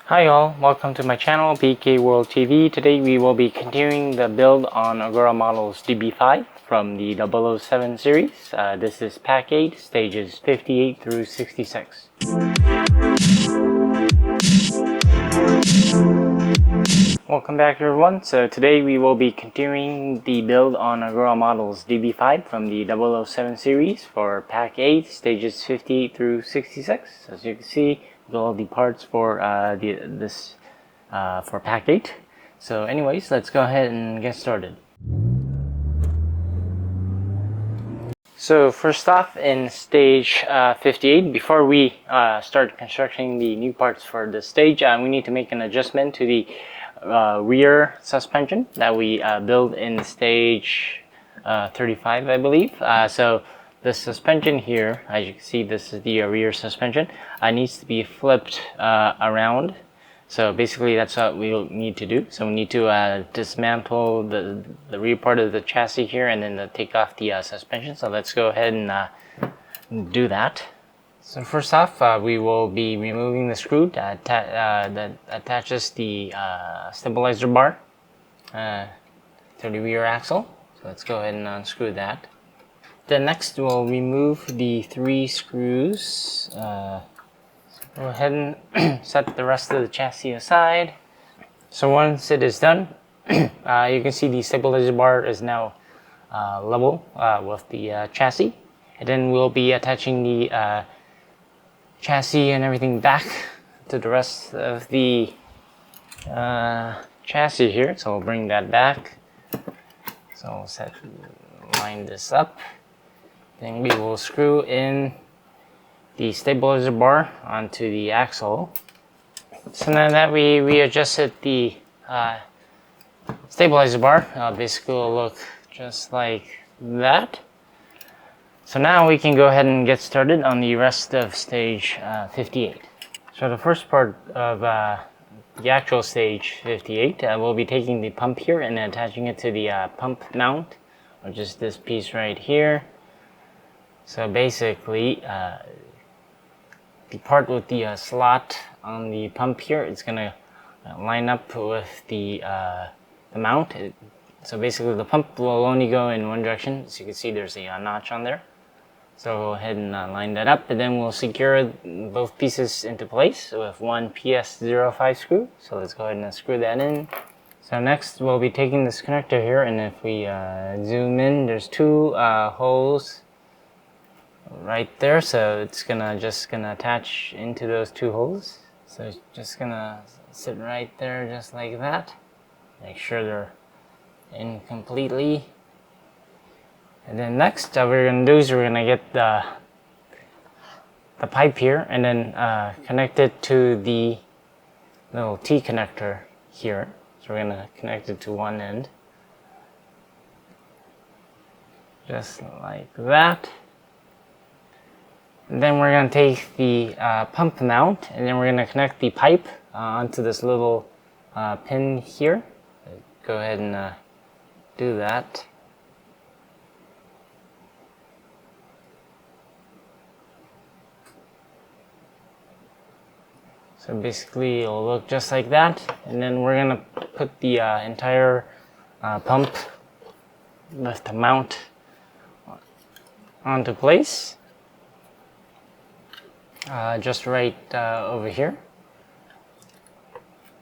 Hi all, welcome to my channel PK World TV. Today we will be continuing the build on Agora models DB5 from the 007 series. This is pack 8, stages 58 through 66. Welcome back everyone. So today we will be continuing the build on Agora models DB5 from the 007 series for pack 8, stages 58 through 66. As you can see, all the parts for for pack 8. So anyways, let's go ahead and get started. So first off, in stage 58, before we start constructing the new parts for the stage, we need to make an adjustment to the rear suspension that we build in stage 35, I believe. So the suspension here, as you can see, this is the rear suspension, needs to be flipped around. So basically that's what we'll need to do. So we need to dismantle the rear part of the chassis here and then take off the suspension. So let's go ahead and do that. So first off, we will be removing the screw that attaches the stabilizer bar to the rear axle. So let's go ahead and unscrew that. Then next we'll remove the 3 screws. So go ahead and set the rest of the chassis aside. So once it is done, you can see the stabilizer bar is now level with the chassis. And then we'll be attaching the chassis and everything back to the rest of the chassis here. So we'll bring that back. So we'll line this up. Then we will screw in the stabilizer bar onto the axle. So now that we readjusted the stabilizer bar, basically will look just like that. So now we can go ahead and get started on the rest of stage 58. So the first part of the actual stage 58, we'll be taking the pump here and attaching it to the pump mount, which is this piece right here. So basically, the part with the slot on the pump here, it's gonna line up with the mount. So basically the pump will only go in one direction. As you can see, there's a notch on there. So go ahead and line that up, and then we'll secure both pieces into place with one PS05 screw. So let's go ahead and screw that in. So next we'll be taking this connector here, and if we zoom in, there's 2 holes right there. So it's just gonna attach into those 2 holes. So it's just gonna sit right there just like that. Make sure they're in completely. And then next what we're going to do is we're going to get the pipe here and then connect it to the little T connector here. So we're going to connect it to one end. Just like that. And then we're going to take the pump mount and then we're going to connect the pipe onto this little pin here. Go ahead and do that. So basically it'll look just like that, and then we're gonna put the entire pump with the mount onto place, just right over here.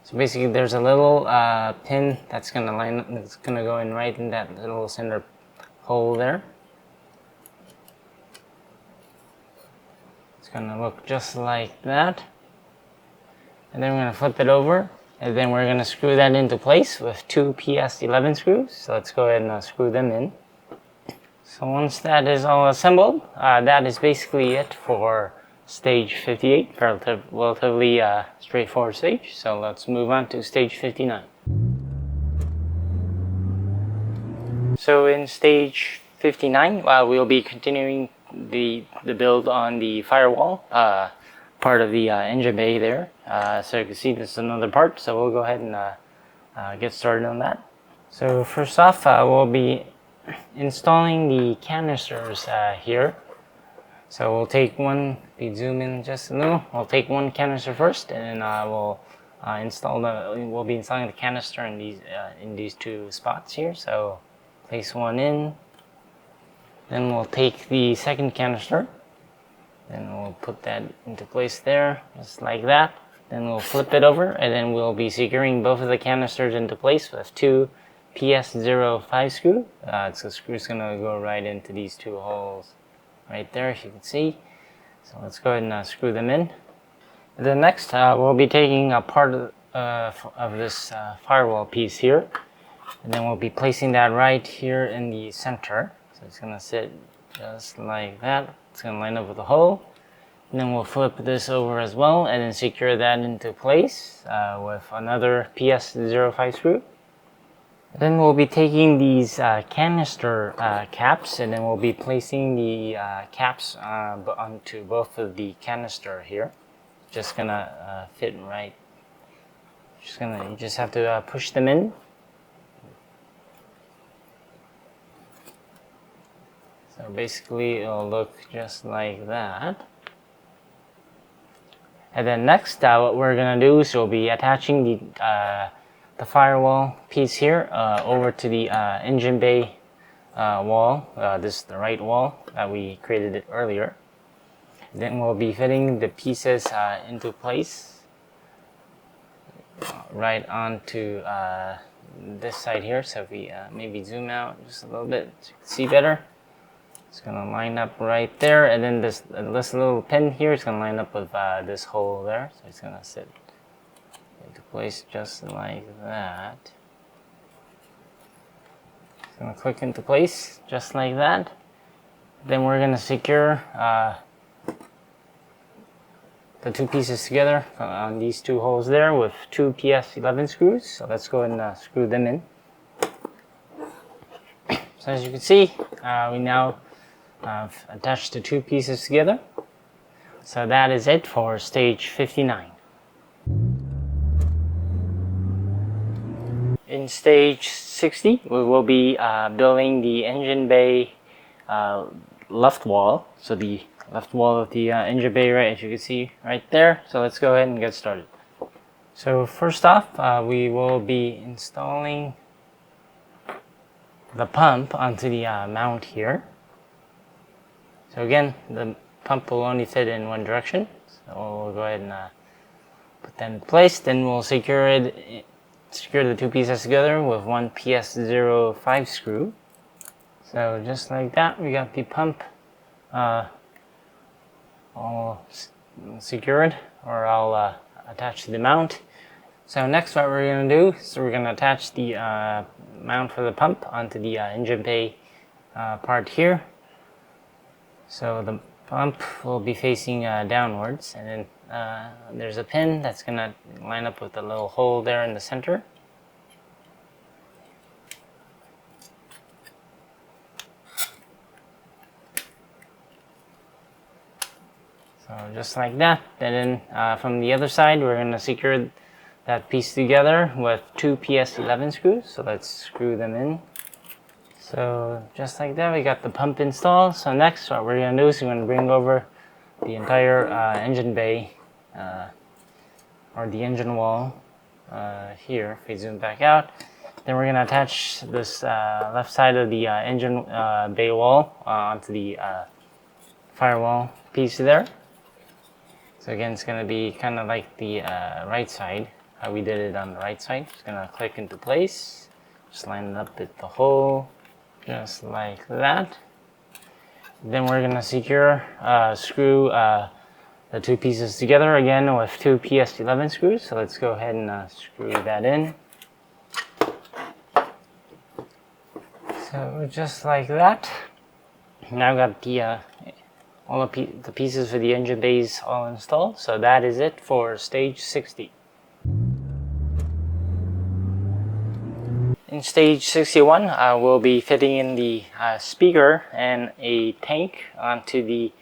So basically there's a little pin that's gonna go in right in that little center hole there. It's gonna look just like that. And then we're going to flip it over, and then we're going to screw that into place with 2 PS11 screws. So let's go ahead and screw them in. So once that is all assembled, that is basically it for stage 58, relatively straightforward stage. So let's move on to stage 59. So in stage 59, we'll be continuing the build on the firewall. Part of the engine bay there. So you can see this is another part, so we'll go ahead and get started on that. So first off, we'll be installing the canisters here. So we'll take one, if we zoom in just a little, we'll take one canister first, and then we'll we'll be installing the canister in these two spots here. So place one in, then we'll take the second canister, then we'll put that into place there, just like that. Then we'll flip it over, and then we'll be securing both of the canisters into place with two PS05 screw. So the screw's gonna go right into these two holes right there, as you can see. So let's go ahead and screw them in. And then next, we'll be taking a part of this firewall piece here, and then we'll be placing that right here in the center. So it's gonna sit just like that. It's gonna line up with the hole. And then we'll flip this over as well, and then secure that into place with another PS05 screw. Then we'll be taking these canister caps, and then we'll be placing the caps onto both of the canister here. Just gonna fit right. You just have to push them in. So basically, it'll look just like that. And then next, what we're gonna do is we'll be attaching the firewall piece here over to the engine bay wall. This is the right wall that we created it earlier. Then we'll be fitting the pieces into place right onto this side here. So if we maybe zoom out just a little bit so you can see better. It's gonna line up right there, and then this little pin here is gonna line up with this hole there. So it's gonna sit into place just like that. It's gonna click into place just like that. Then we're gonna secure the two pieces together on these two holes there with two PS11 screws. So let's go ahead and screw them in. So as you can see, we now I've attached the two pieces together. So that is it for stage 59. In stage 60, we will be building the engine bay left wall. So the left wall of the engine bay, right, as you can see right there. So let's go ahead and get started. So first off, we will be installing the pump onto the mount here. So again, the pump will only fit in one direction. So we'll go ahead and put that in place. Then we'll secure the two pieces together with one PS05 screw. So just like that, we got the pump all secured, or I'll attach to the mount. So next, what we're going to do is we're going to attach the mount for the pump onto the engine bay part here. So the pump will be facing downwards, and then there's a pin that's going to line up with the little hole there in the center. So just like that. And then from the other side, we're going to secure that piece together with two PS11 screws. So let's screw them in. So just like that, we got the pump installed. So next, what we're going to do is we're going to bring over the entire engine bay or the engine wall here. If we zoom back out, then we're going to attach this left side of the engine bay wall onto the firewall piece there. So again, it's going to be kind of like the right side, how we did it on the right side. It's going to click into place, just line it up with the hole. Just like that. Then we're going to screw the two pieces together again with two PS11 screws. So let's go ahead and screw that in. So just like that. Now I've got the all the pieces for the engine bays all installed. So that is it for stage 60. In stage 61, we'll be fitting in the speaker and a tank onto the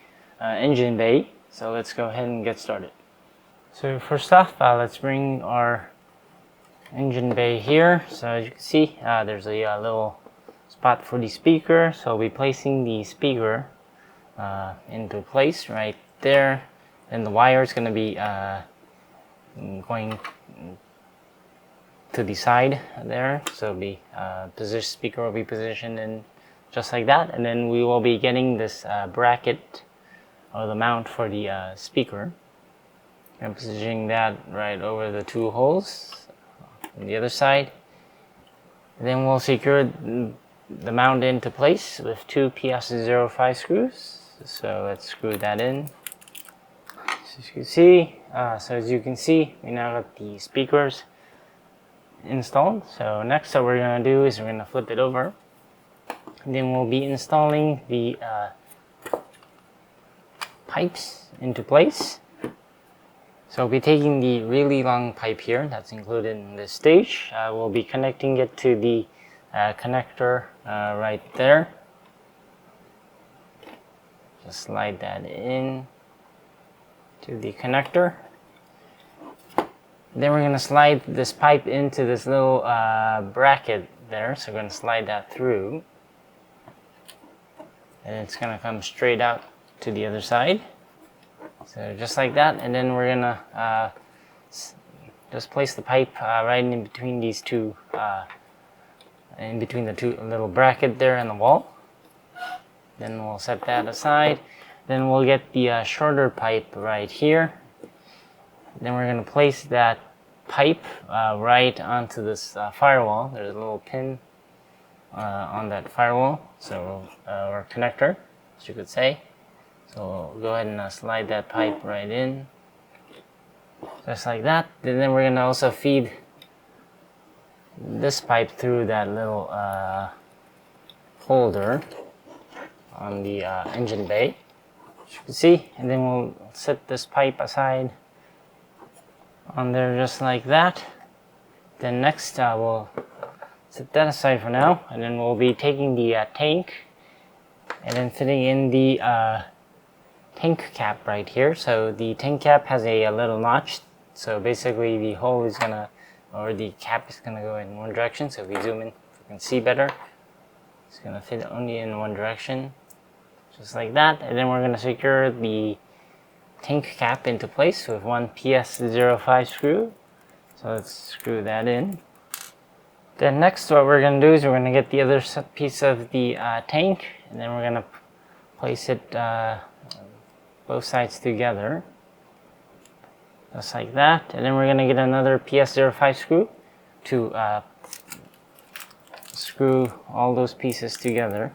engine bay. So let's go ahead and get started. So first off, let's bring our engine bay here. So as you can see, there's a little spot for the speaker. So we'll be placing the speaker into place right there. And the wire is going to be going to the side there, so the speaker will be positioned in just like that, and then we will be getting this bracket or the mount for the speaker and positioning that right over the two holes on the other side. And then we'll secure the mount into place with two PS05 screws. So let's screw that in. So as you can see, we now got the speakers installed. So next what we're going to do is we're going to flip it over. And then we'll be installing the pipes into place. So we'll be taking the really long pipe here that's included in this stage. We'll be connecting it to the connector right there. Just slide that in to the connector. Then we're going to slide this pipe into this little bracket there. So we're going to slide that through. And it's going to come straight out to the other side. So just like that. And then we're going to just place the pipe right in between these two, in between the two little bracket there and the wall. Then we'll set that aside. Then we'll get the shorter pipe right here. Then we're going to place that pipe right onto this firewall. There's a little pin on that firewall, so or connector, as you could say. So we'll go ahead and slide that pipe right in, just like that. And then we're going to also feed this pipe through that little holder on the engine bay, as you can see. And then we'll set this pipe aside on there just like that. Then next we'll set that aside for now, and then we'll be taking the tank and then fitting in the tank cap right here. So the tank cap has a little notch, so basically the hole is gonna, or the cap is gonna go in one direction. So if we zoom in, we can see better. It's gonna fit only in one direction, just like that. And then we're gonna secure the tank cap into place with one PS05 screw. So let's screw that in. Then next what we're going to do is we're going to get the other piece of the tank, and then we're going to place it both sides together, just like that. And then we're going to get another PS05 screw to screw all those pieces together.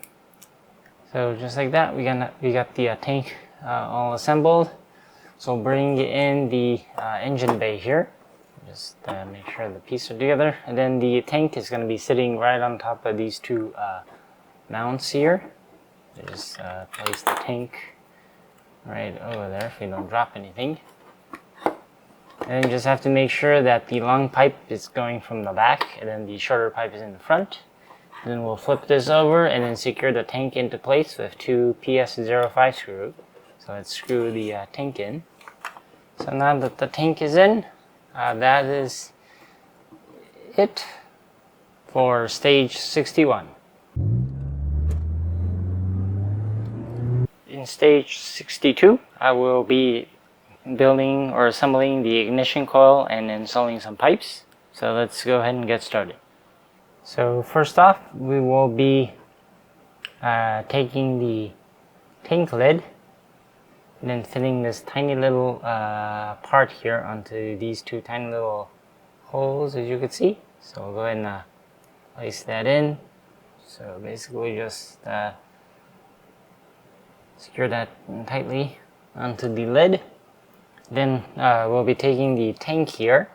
So just like that, we got the tank all assembled. So bring in the engine bay here. Just make sure the pieces are together. And then the tank is going to be sitting right on top of these two mounts here. Just place the tank right over there if we don't drop anything. And you just have to make sure that the long pipe is going from the back and then the shorter pipe is in the front. And then we'll flip this over and then secure the tank into place with two PS05 screws. So let's screw the tank in. So now that the tank is in, that is it for stage 61. In stage 62, I will be building or assembling the ignition coil and installing some pipes. So let's go ahead and get started. So first off, we will be taking the tank lid and then fitting this tiny little part here onto these two tiny little holes, as you can see. So we'll go ahead and place that in. So basically just secure that tightly onto the lid. Then we'll be taking the tank here,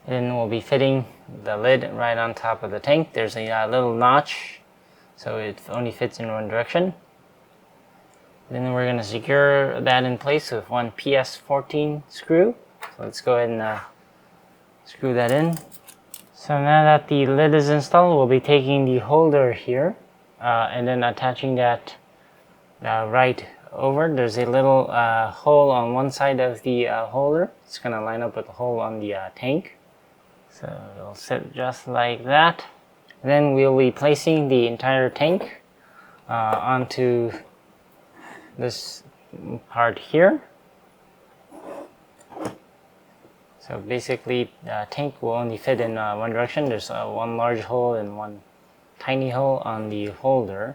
and we'll be fitting the lid right on top of the tank. There's a little notch, so it only fits in one direction. Then we're going to secure that in place with one PS14 screw. So let's go ahead and screw that in. So now that the lid is installed, we'll be taking the holder here and then attaching that right over. There's a little hole on one side of the holder. It's going to line up with the hole on the tank. So it'll sit just like that. Then we'll be placing the entire tank onto this part here. So basically, the tank will only fit in one direction. There's one large hole and one tiny hole on the holder.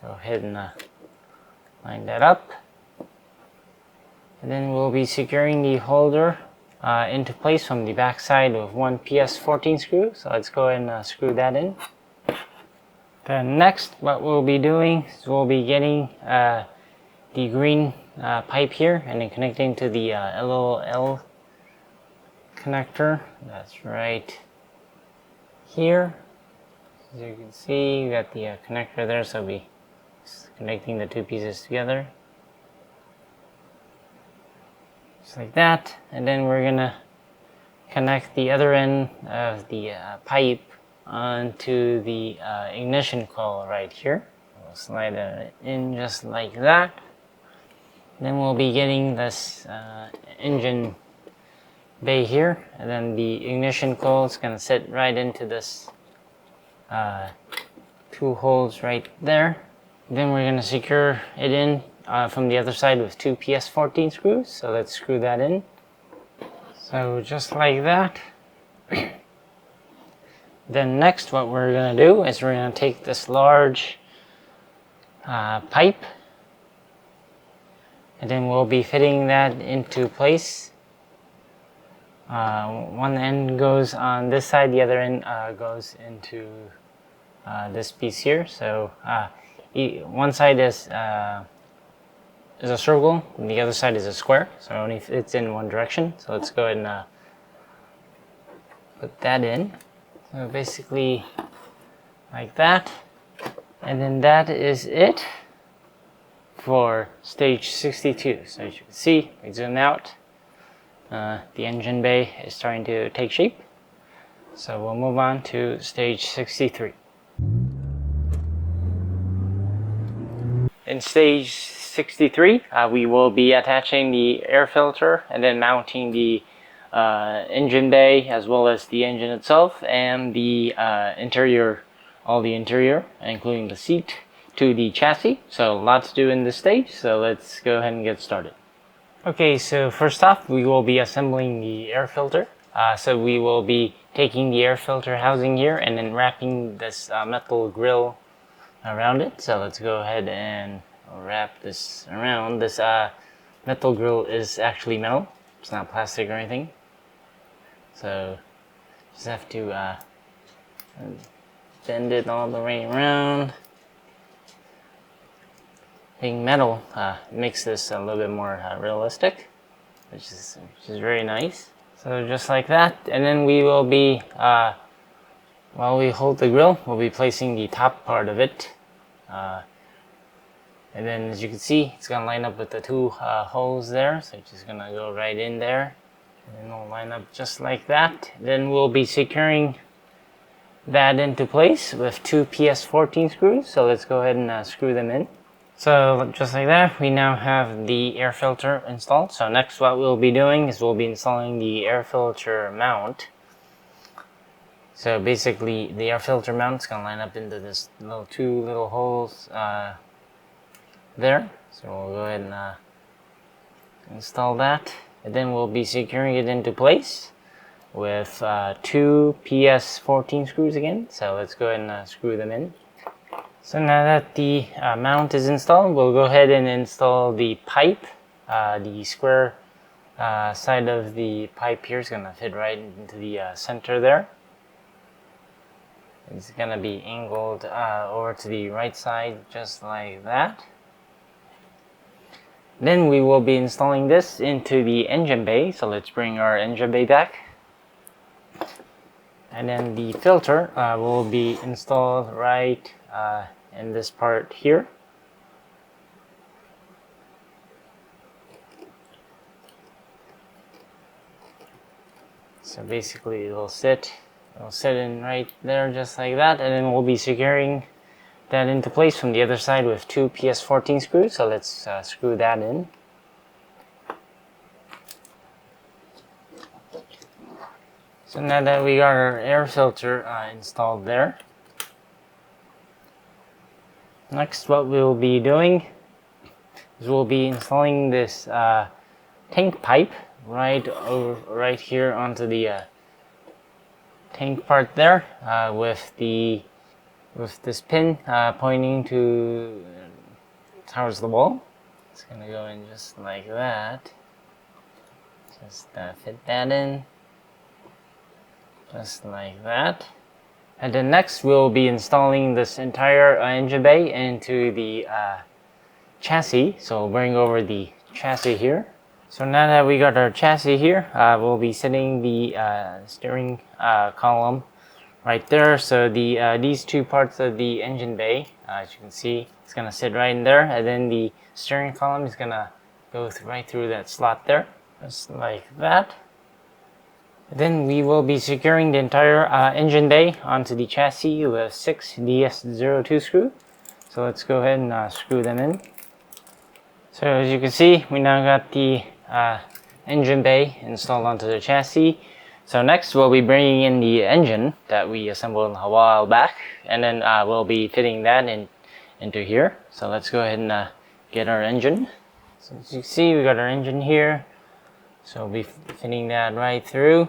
Go ahead and line that up. And then we'll be securing the holder into place from the back side with one PS14 screw. So let's go ahead and screw that in. Then next, what we'll be doing is we'll be getting the green pipe here and then connecting to the LOL connector. That's right here. As you can see, you got the connector there, so we'll be connecting the two pieces together. Just like that. And then we're gonna connect the other end of the pipe onto the ignition coil right here. We'll slide it in just like that. Then we'll be getting this engine bay here, and then the ignition coil is going to sit right into this two holes right there. Then we're going to secure it in from the other side with two PS14 screws. So let's screw that in. So just like that. Then next, what we're going to do is we're going to take this large pipe, and then we'll be fitting that into place. One end goes on this side, the other end goes into this piece here. So one side is a circle, and the other side is a square. So it only fits in one direction. So let's go ahead and put that in. So basically like that. And then that is it for stage 62. So as you can see, we zoom out. The engine bay is starting to take shape. So we'll move on to stage 63. In stage 63, we will be attaching the air filter and then mounting the engine bay as well as the engine itself and the interior, all the interior, including the seat, to the chassis. So lots to do in this stage, so let's go ahead and get started. Okay, so first off, we will be assembling the air filter. So we will be taking the air filter housing here and then wrapping this metal grill around it. So let's go ahead and wrap this around. This metal grill is actually metal. It's not plastic or anything. So just have to bend it all the way around. Being metal makes this a little bit more realistic, which is very nice. So just like that, and then we will be, while we hold the grill, we'll be placing the top part of it. And then as you can see, it's gonna line up with the two holes there, so it's just gonna go right in there. And then it'll line up just like that. Then we'll be securing that into place with two PS14 screws. So let's go ahead and screw them in. So just like that, we now have the air filter installed. So next what we'll be doing is we'll be installing the air filter mount. So basically the air filter mount is going to line up into this two little holes there. So we'll go ahead and install that. And then we'll be securing it into place with two PS14 screws again. So let's go ahead and screw them in. So now that the mount is installed, we'll go ahead and install the pipe. The square side of the pipe here is going to fit right into the center there. It's going to be angled over to the right side just like that. Then we will be installing this into the engine bay. So let's bring our engine bay back. And then the filter will be installed right in this part here. So basically it'll sit in right there just like that, and then we'll be securing that into place from the other side with two PS14 screws. So let's screw that in. So now that we got our air filter installed there, next what we'll be doing is we'll be installing this tank pipe right here onto the tank part there, with this pin pointing towards the wall. It's gonna go in just like that. Just fit that in, just like that. And then next we'll be installing this entire engine bay into the chassis. So we'll bring over the chassis here. So now that we got our chassis here, we'll be setting the steering column right there. So these two parts of the engine bay, as you can see, it's gonna sit right in there, and then the steering column is gonna go right through that slot there, just like that. Then we will be securing the entire engine bay onto the chassis with 6 DS02 screws. So let's go ahead and screw them in. So as you can see, we now got the engine bay installed onto the chassis. So next we'll be bringing in the engine that we assembled a while back, and then we'll be fitting that into here. So let's go ahead and get our engine. So as you can see, we got our engine here. So we'll be fitting that right through.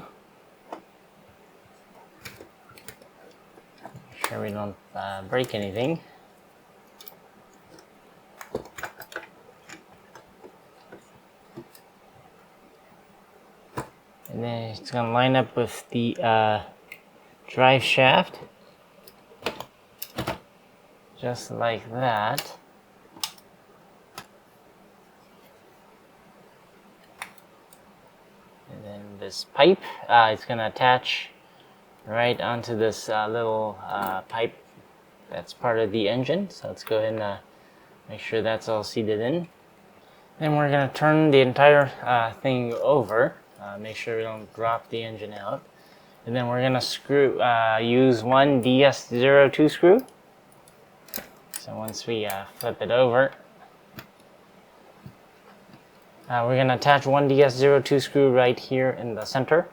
Make sure we don't break anything. And then it's going to line up with the drive shaft, just like that. And then this pipe, it's going to attach right onto this little pipe that's part of the engine. So let's go ahead and make sure that's all seated in. Then we're going to turn the entire thing over. Make sure we don't drop the engine out. And then we're going to use one DS02 screw. So once we flip it over, we're going to attach one DS02 screw right here in the center.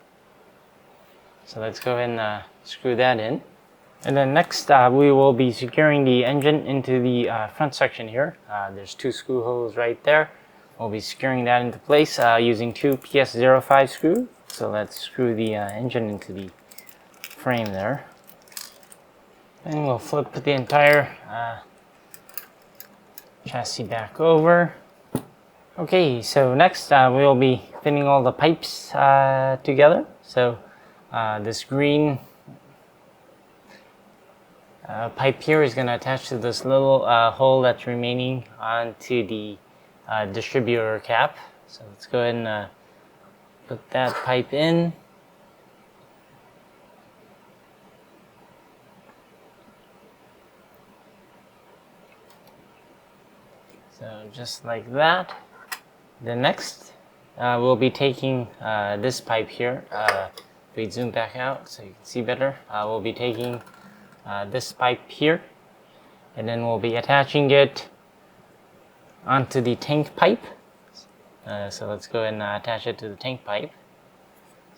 So let's go ahead and screw that in. And then next we will be securing the engine into the front section here. There's 2 screw holes right there. We'll be securing that into place using 2 PS05 screws. So let's screw the engine into the frame there. And we'll flip the entire chassis back over. Okay, so next we'll be fitting all the pipes together. So this green pipe here is going to attach to this little hole that's remaining onto the distributor cap. So let's go ahead and put that pipe in. So just like that. Then next we'll be taking this pipe here. If we zoom back out so you can see better, we'll be taking this pipe here, and then we'll be attaching it onto the tank pipe. So let's go ahead and attach it to the tank pipe.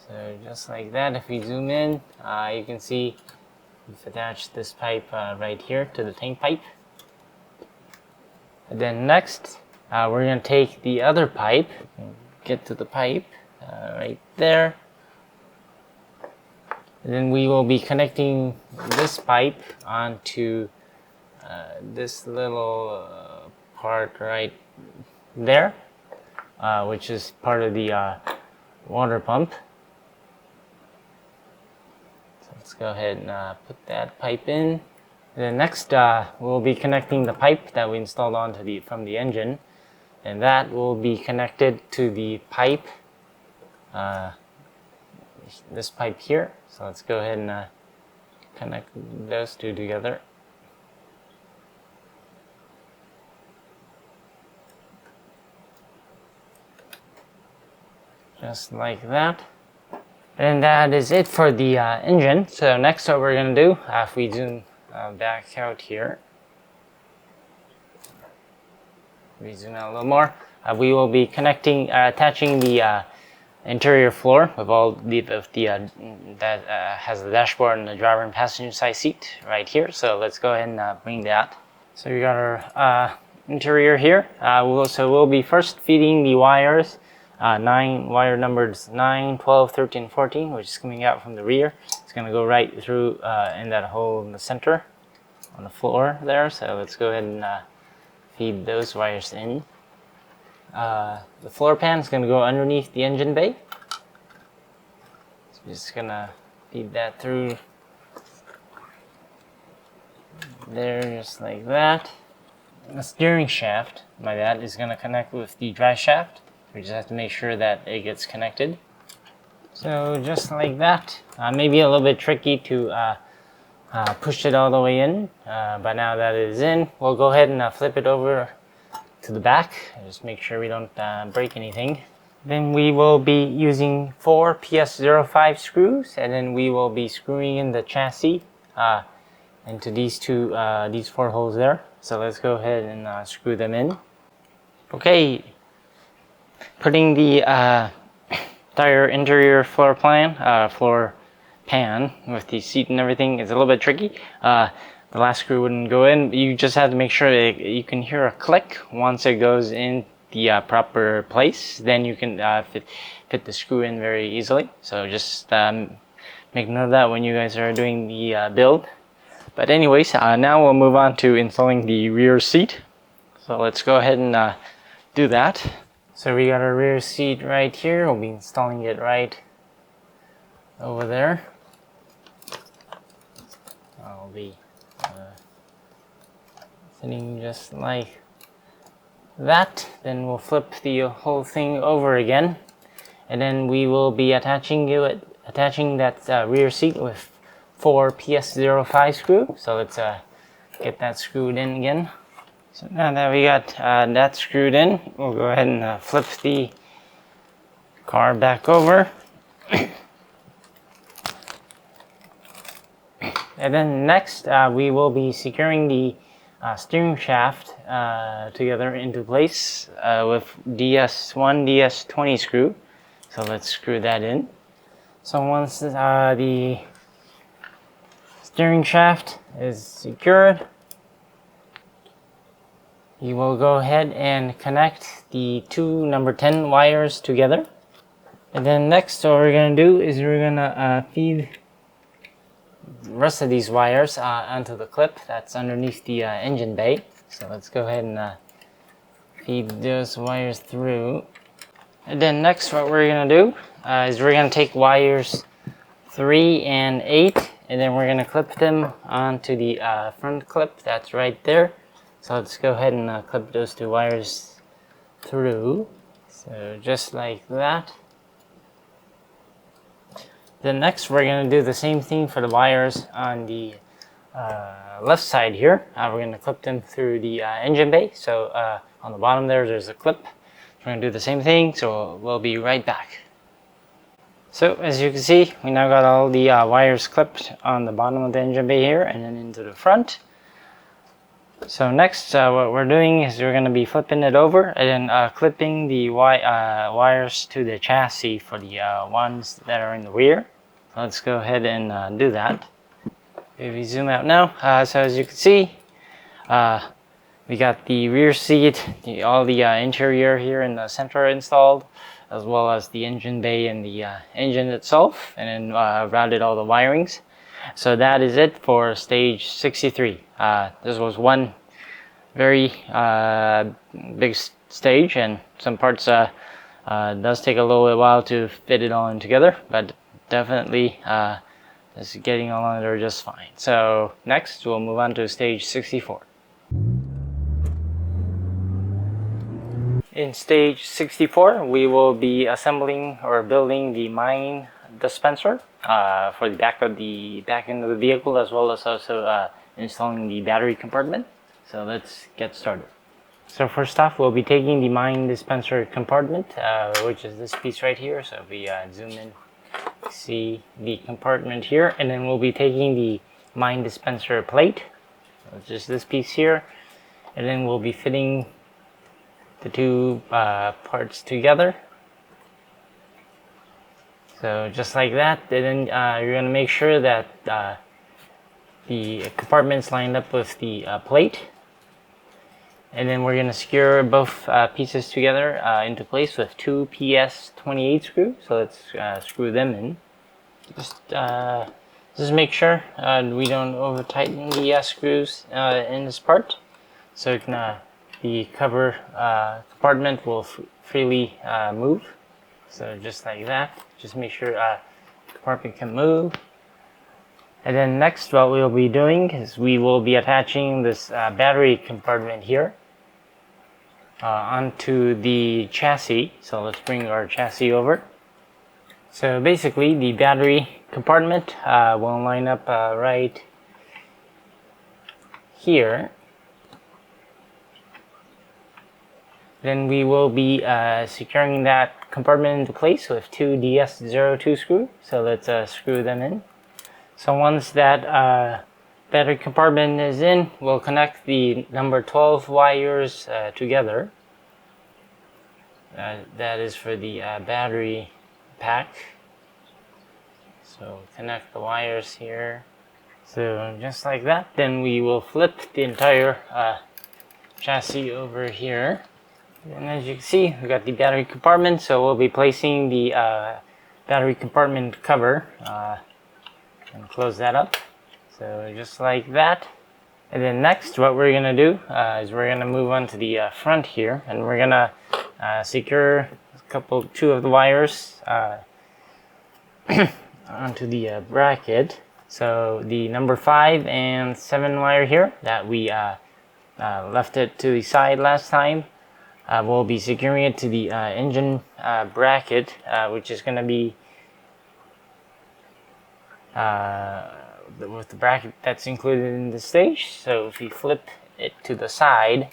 So just like that, if we zoom in, you can see we've attached this pipe right here to the tank pipe. And then next, we're going to take the other pipe, get to the pipe right there. And then we will be connecting this pipe onto this little part right there, which is part of the water pump. So let's go ahead and put that pipe in. And then next we'll be connecting the pipe that we installed onto from the engine, and that will be connected to the pipe, this pipe here. So let's go ahead and connect those two together. Just like that. And that is it for the engine. So next what we're going to do, if we zoom back out here, we zoom out a little more, we will be attaching the interior floor with all that has the dashboard and the driver and passenger side seat right here. So let's go ahead and bring that. So we got our interior here. We'll be first feeding the wires wire numbers 9, 12, 13, 14, which is coming out from the rear. It's going to go right through in that hole in the center on the floor there. So let's go ahead and feed those wires in. The floor pan is going to go underneath the engine bay. So just going to feed that through there just like that. The steering shaft, my bad, is going to connect with the drive shaft. We just have to make sure that it gets connected. So just like that. Maybe a little bit tricky to push it all the way in, but now that it is in, we'll go ahead and flip it over to the back. Just make sure we don't break anything. Then we will be using 4 PS05 screws, and then we will be screwing in the chassis into these 4 holes there. So let's go ahead and screw them in. Okay, putting the entire interior floor pan with the seat and everything is a little bit tricky. The last screw wouldn't go in. You just have to make sure that you can hear a click once it goes in the proper place. Then you can fit the screw in very easily. So just make note of that when you guys are doing the build. But anyways, now we'll move on to installing the rear seat. So let's go ahead and do that. So we got our rear seat right here. We'll be installing it right over there. I'll be sitting just like that. Then we'll flip the whole thing over again, and then we will be attaching that rear seat with 4 PS05 screw. So let's get that screwed in again. So now that we got that screwed in, we'll go ahead and flip the car back over. And then next, we will be securing the steering shaft together into place with DS1, DS20 screw. So let's screw that in. So once the steering shaft is secured, you will go ahead and connect the 2 number 10 wires together. And then next, what we're going to do is we're going to feed the rest of these wires onto the clip that's underneath the engine bay. So let's go ahead and feed those wires through. And then next, what we're going to do is we're going to take wires 3 and 8, and then we're going to clip them onto the front clip that's right there. So let's go ahead and clip those 2 wires through. So just like that. Then next, we're going to do the same thing for the wires on the left side here. We're going to clip them through the engine bay. So on the bottom there's a clip. We're going to do the same thing, so we'll be right back. So as you can see, we now got all the wires clipped on the bottom of the engine bay here and then into the front. So next, what we're doing is we're going to be flipping it over and then clipping the wires to the chassis for the ones that are in the rear. So let's go ahead and do that. If we zoom out now, so as you can see, we got the rear seat, all the interior here in the center installed, as well as the engine bay and the engine itself, and then routed all the wirings. So that is it for stage 63. This was one very big stage, and some parts does take a little while to fit it all in together, but definitely this is getting along there just fine. So next we'll move on to stage 64. In stage 64, we will be assembling or building the mine dispenser for the back end of the vehicle, as well as also installing the battery compartment. So let's get started. So first off, we'll be taking the mine dispenser compartment, which is this piece right here. So if we zoom in, see the compartment here, and then we'll be taking the mine dispenser plate, which is this piece here, and then we'll be fitting the 2 parts together. So just like that, and then you're going to make sure that the compartment's lined up with the plate. And then we're going to secure both pieces together into place with two PS28 screws. So let's screw them in. Just make sure we don't over tighten the screws in this part. So the cover compartment will freely move. So just like that. Just make sure the compartment can move. And then next, what we'll be doing is we will be attaching this battery compartment here onto the chassis. So let's bring our chassis over. So basically, the battery compartment will line up right here. Then we will be securing that compartment into place with two DS02 screws. So let's screw them in. So once that battery compartment is in, we'll connect the number 12 wires together. That is for the battery pack. So connect the wires here. So just like that, then we will flip the entire chassis over here. And as you can see, we got the battery compartment, so we'll be placing the battery compartment cover and close that up. So just like that. And then next, what we're gonna do is we're gonna move on to the front here, and we're gonna secure two of the wires onto the bracket. So the number 5 and 7 wire here that we left it to the side last time. We'll be securing it to the engine bracket, which is going to be with the bracket that's included in the stage. So if you flip it to the side,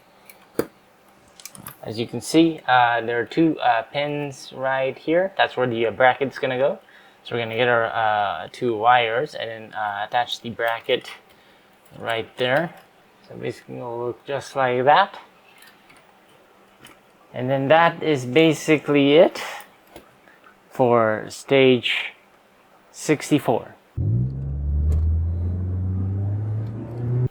as you can see, there are two pins right here. That's where the bracket's going to go. So we're going to get our two wires and then attach the bracket right there. So basically it'll look just like that. And then that is basically it for stage 64.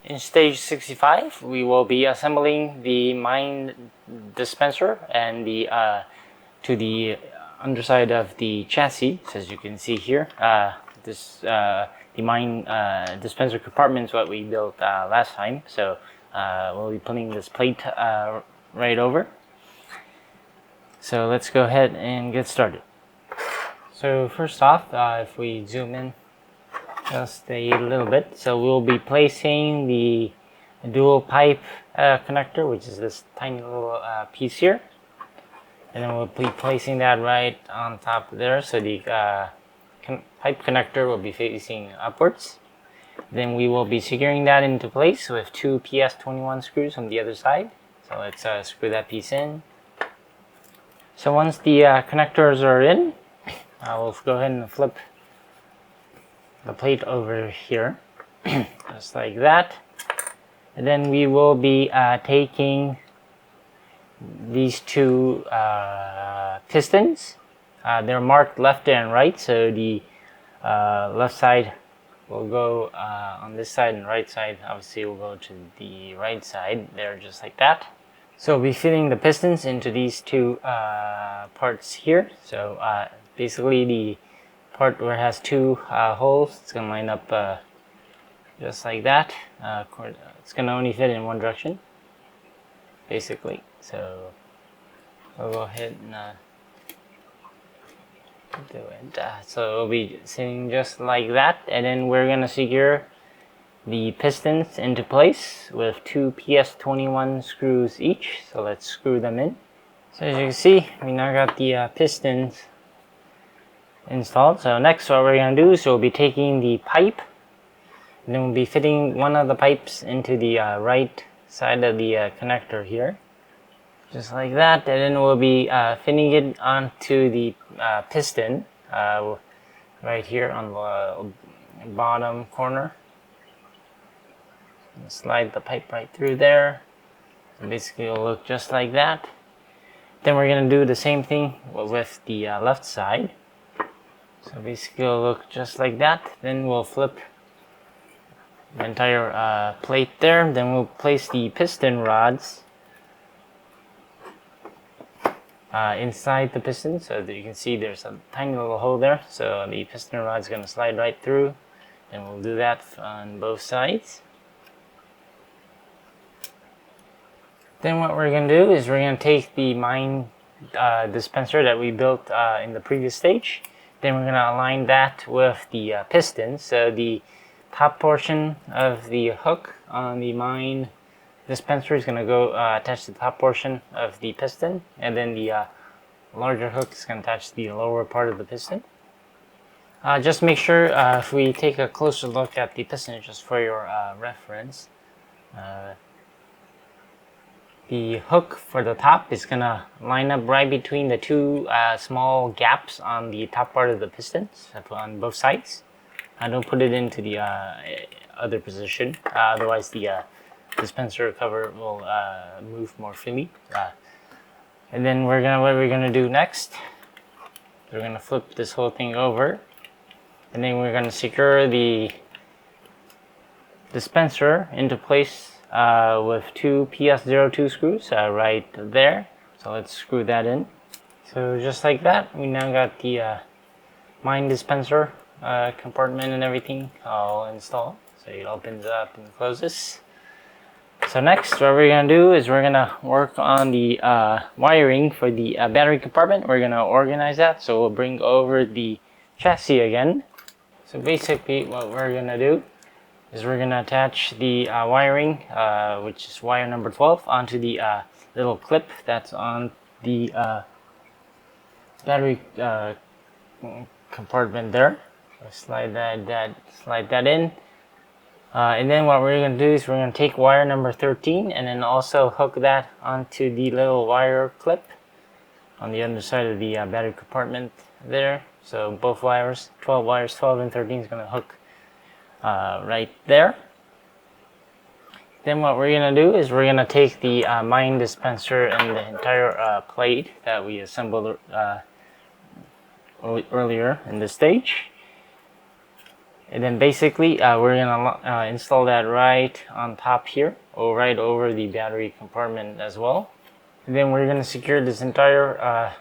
In stage 65, we will be assembling the mine dispenser and the to the underside of the chassis. So as you can see here, the mine dispenser compartment is what we built last time. So we'll be putting this plate right over. So let's go ahead and get started. So first off, if we zoom in just a little bit, so we'll be placing the dual pipe connector, which is this tiny little piece here, and then we'll be placing that right on top there, so the pipe connector will be facing upwards. Then we will be securing that into place with two PS21 screws on the other side. So let's screw that piece in. So once the connectors are in, we'll go ahead and flip the plate over here, just like that. And then we will be taking these two pistons. They're marked left and right, so the left side will go on this side and right side obviously will go to the right side there, just like that. So we'll be fitting the pistons into these two parts here. So basically the part where it has two holes, it's going to line up just like that. It's going to only fit in one direction, basically. So we'll go ahead and do it. So it'll be sitting just like that, and then we're going to secure the pistons into place with two PS21 screws each. So let's screw them in. So as you can see, we now got the pistons installed. So next what we're going to do is we'll be taking the pipe, and then we'll be fitting one of the pipes into the right side of the connector here, just like that. And then we'll be fitting it onto the piston right here on the bottom corner. Slide the pipe right through there. So basically it'll look just like that. Then we're going to do the same thing with the left side. So basically it'll look just like that. Then we'll flip the entire plate there. Then we'll place the piston rods inside the piston, so that you can see there's a tiny little hole there, so the piston rod is going to slide right through, and we'll do that on both sides. Then what we're going to do is we're going to take the mine dispenser that we built in the previous stage. Then we're going to align that with the piston, so the top portion of the hook on the mine dispenser is going to go attach to the top portion of the piston, and then the larger hook is going to attach to the lower part of the piston. Just make sure if we take a closer look at the piston, just for your reference, the hook for the top is going to line up right between the two small gaps on the top part of the pistons on both sides. Don't put it into the other position, otherwise the dispenser cover will move more freely. And then what we're gonna do next, we're gonna flip this whole thing over, and then we're gonna secure the dispenser into place with two PS02 screws right there. So let's screw that in. So just like that, we now got the mine dispenser compartment and everything all installed. So it opens up and closes. So next, what we're going to do is we're going to work on the wiring for the battery compartment. We're going to organize that. So we'll bring over the chassis again. So basically what we're going to do is we're going to attach the wiring, which is wire number 12, onto the little clip that's on the battery compartment there. So slide that in. And then what we're going to do is we're going to take wire number 13 and then also hook that onto the little wire clip on the other side of the battery compartment there. So both wires, 12 wires, 12 and 13 is going to hook right there. Then what we're going to do is we're going to take the mine dispenser and the entire plate that we assembled earlier in the stage. And then basically we're going to install that right on top here, or right over the battery compartment as well. And then we're going to secure this entire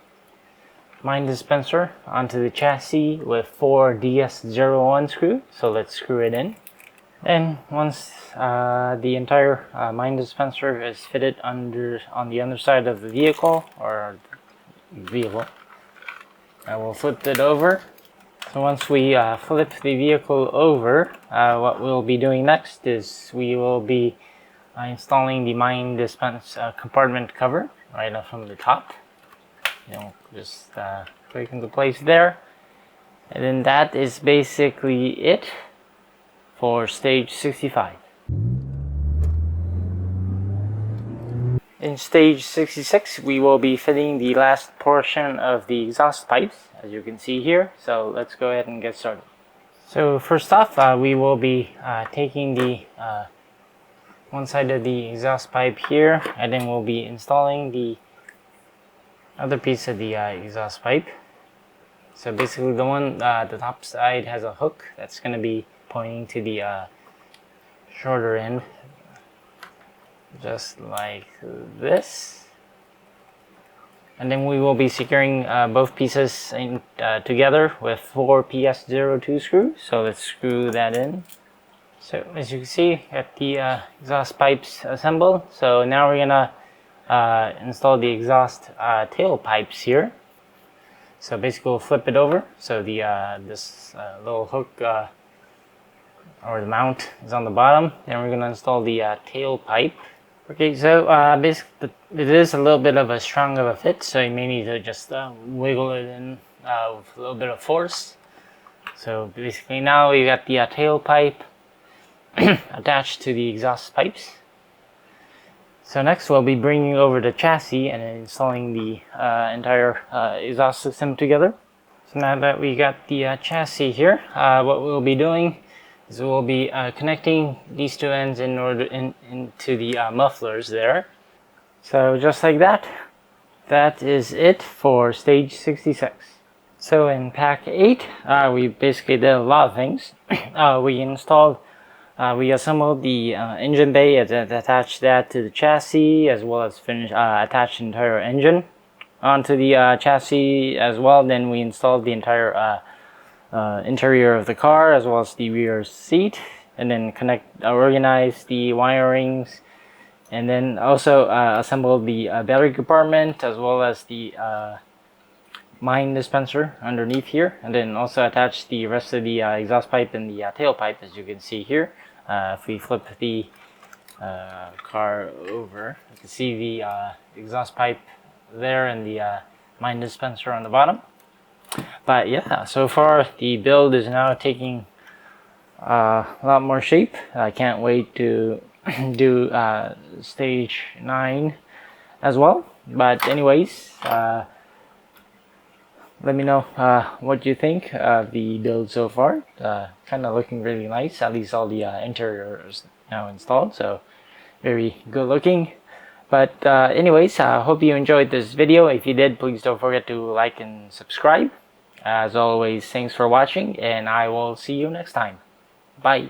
mine dispenser onto the chassis with 4 DS01 screws. So let's screw it in. And once the entire mine dispenser is fitted on the underside of the vehicle, I will flip it over. So once we flip the vehicle over, what we'll be doing next is we will be installing the mine dispense compartment cover right up from the top. Just click into place there, and then that is basically it for stage 65. In stage 66, we will be fitting the last portion of the exhaust pipes, as you can see here. So let's go ahead and get started. So first off, we will be taking the one side of the exhaust pipe here, and then we'll be installing the other piece of the exhaust pipe. So basically the one, the top side has a hook that's going to be pointing to the shorter end, just like this. And then we will be securing both pieces together with 4 PS02 screws. So let's screw that in. So as you can see, got the exhaust pipes assembled. So now we're gonna install the exhaust tail pipes here. So basically we'll flip it over. So the this little hook or the mount is on the bottom. Then we're gonna install the tail pipe. Okay, so basically it is a little bit of a strong of a fit, so you may need to just wiggle it in with a little bit of force. So basically now we got the tail pipe attached to the exhaust pipes. So next we'll be bringing over the chassis and installing the entire exhaust system together. So now that we got the chassis here, what we'll be doing is we'll be connecting these two ends into the mufflers there. So just like that, that is it for stage 66. So in pack 8, we basically did a lot of things. We assembled the engine bay and attached that to the chassis, as well as attached the entire engine. onto the chassis as well. Then we installed the entire interior of the car as well as the rear seat, and then organize the wirings, and then also assemble the battery compartment as well as the mine dispenser underneath here, and then also attach the rest of the exhaust pipe and the tailpipe, as you can see here. If we flip the car over, you can see the exhaust pipe there and the mine dispenser on the bottom. But yeah, so far the build is now taking a lot more shape. I can't wait to do stage 9 as well. But anyways, let me know what you think of the build so far. Kind of looking really nice. At least all the interior is now installed, so very good looking. But anyways, hope you enjoyed this video. If you did, please don't forget to like and subscribe. As always, thanks for watching, and I will see you next time. Bye.